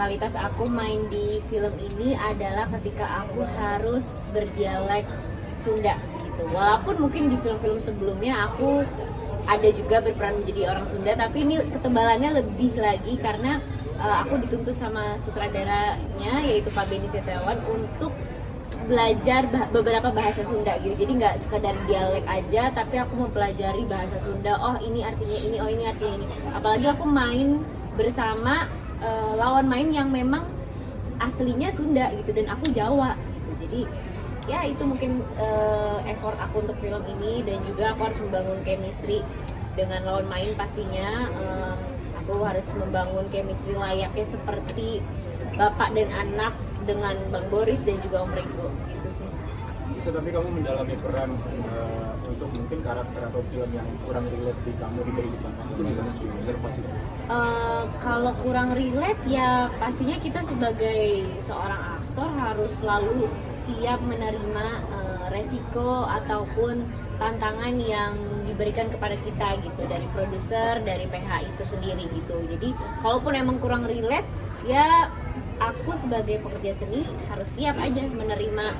realitas aku main di film ini adalah ketika aku harus berdialek Sunda gitu. Walaupun mungkin di film-film sebelumnya aku ada juga berperan menjadi orang Sunda, tapi ini ketebalannya lebih lagi karena aku dituntut sama sutradaranya yaitu Pak Benny Setiawan untuk belajar beberapa bahasa Sunda gitu. Jadi nggak sekedar dialek aja, tapi aku mempelajari bahasa Sunda. Oh ini artinya ini, oh ini artinya ini. Apalagi aku main bersama lawan main yang memang aslinya Sunda gitu dan aku Jawa gitu. Jadi ya itu mungkin effort aku untuk film ini, dan juga aku harus membangun chemistry dengan lawan main pastinya. Aku harus membangun chemistry layaknya seperti bapak dan anak dengan Bang Boris dan juga Om Rego gitu sih. Tapi kamu mendalami peran untuk mungkin karakter atau film yang kurang relate di kamu di kehidupan kamu, itu gimana sih observasi? Kalau kurang relate ya pastinya kita sebagai seorang aktor harus selalu siap menerima resiko ataupun tantangan yang diberikan kepada kita gitu dari produser, dari PH itu sendiri gitu. Jadi kalaupun emang kurang relate ya aku sebagai pekerja seni harus siap aja menerima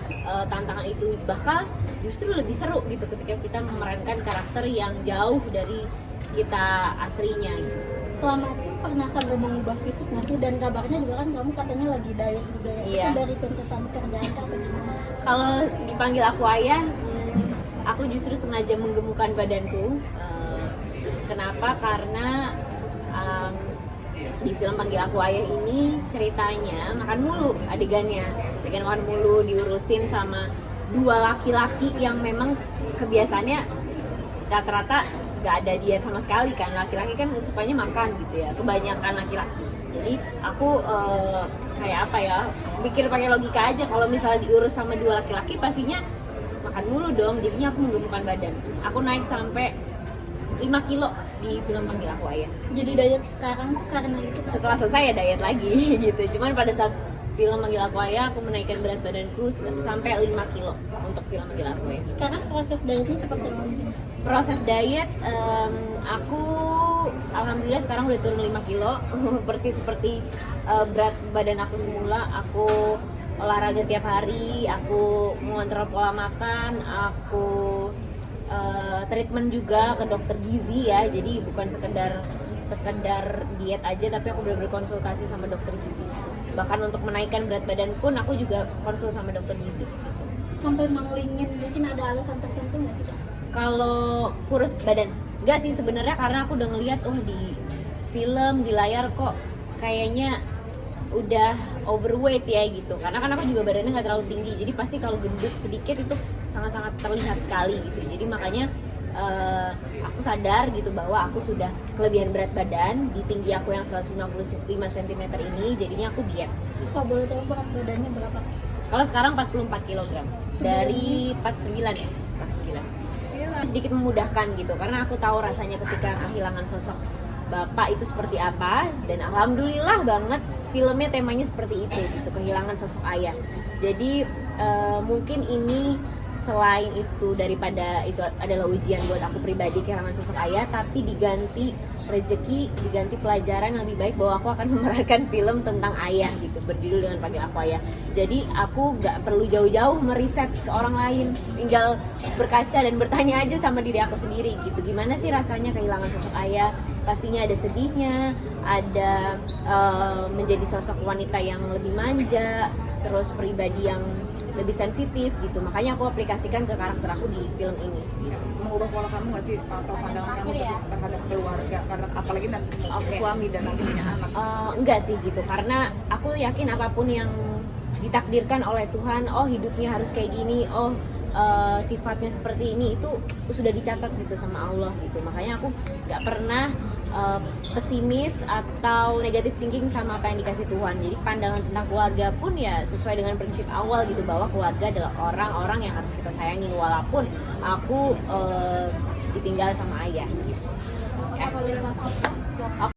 tantangan itu. Bahkan justru lebih seru gitu ketika kita memerankan karakter yang jauh dari kita aslinya gitu. Selama itu pernah sampai mengubah fisik nggak sih? Dan kabarnya juga kan kamu katanya lagi diet juga ya? Iya. Itu dari tuntutan kerjaan atau gimana? Kalau dipanggil aku ayah, aku justru sengaja menggemukkan badanku. Kenapa? Karena di film Panggil Aku Ayah ini ceritanya makan mulu adegan makan mulu, diurusin sama dua laki-laki yang memang kebiasaannya rata-rata gak ada diet sama sekali kan. Laki-laki kan sukanya makan gitu ya, kebanyakan laki-laki. Jadi aku kayak apa ya, pikir pakai logika aja, kalau misalnya diurus sama dua laki-laki pastinya makan mulu dong. Jadinya aku menggemukkan badan, aku naik sampai 5 kilo di film Panggil Aku Ayah. Jadi diet sekarang tuh karena itu? Setelah selesai ya diet lagi gitu. Cuman pada saat film Panggil Aku Ayah aku menaikkan berat badanku sampai 5 kilo untuk film Panggil Aku Ayah. Sekarang proses dietnya seperti apa? Proses diet aku alhamdulillah sekarang udah turun 5 kilo persis seperti berat badan aku semula. Aku olahraga tiap hari, aku mengontrol pola makan, aku treatment juga ke dokter gizi ya. Jadi bukan sekedar diet aja, tapi aku udah berkonsultasi sama dokter gizi gitu. Bahkan untuk menaikkan berat badan pun aku juga konsul sama dokter gizi gitu. Sampai mengelingin, mungkin ada alasan tertentu nggak sih? Kalau kurus badan enggak sih sebenarnya, karena aku udah ngeliat di film, di layar kok kayaknya udah overweight ya gitu. Karena kan aku juga badannya nggak terlalu tinggi, jadi pasti kalau gendut sedikit itu sangat-sangat terlihat sekali gitu. Jadi makanya aku sadar gitu bahwa aku sudah kelebihan berat badan di tinggi aku yang 195 cm ini, jadinya aku diet. Kalau boleh tahu berat badannya berapa? Kalau sekarang 44 kg dari 49 ya, 49. Sedikit memudahkan gitu, karena aku tahu rasanya ketika kehilangan sosok bapak itu seperti apa, dan alhamdulillah banget filmnya temanya seperti itu gitu, kehilangan sosok ayah. Jadi mungkin ini selain itu, daripada itu adalah ujian buat aku pribadi kehilangan sosok ayah, tapi diganti rezeki, diganti pelajaran yang lebih baik bahwa aku akan memerankan film tentang ayah gitu, berjudul dengan Panggil Aku Ayah. Jadi aku gak perlu jauh-jauh meriset ke orang lain, tinggal berkaca dan bertanya aja sama diri aku sendiri gitu, gimana sih rasanya kehilangan sosok ayah. Pastinya ada sedihnya, ada menjadi sosok wanita yang lebih manja, terus pribadi yang lebih sensitif gitu. Makanya aku aplikasikan ke karakter aku di film ini gitu. Mengubah pola kamu nggak sih atau pandangan kamu terhadap keluarga, karena apalagi nanti suami dan nanti punya anak? Enggak sih gitu, karena aku yakin apapun yang ditakdirkan oleh Tuhan, oh hidupnya harus kayak gini, oh sifatnya seperti ini, itu sudah dicatat gitu sama Allah gitu. Makanya aku nggak pernah pesimis atau negatif thinking sama apa yang dikasih Tuhan. Jadi pandangan tentang keluarga pun ya sesuai dengan prinsip awal gitu, bahwa keluarga adalah orang-orang yang harus kita sayangin walaupun aku ditinggal sama ayah gitu.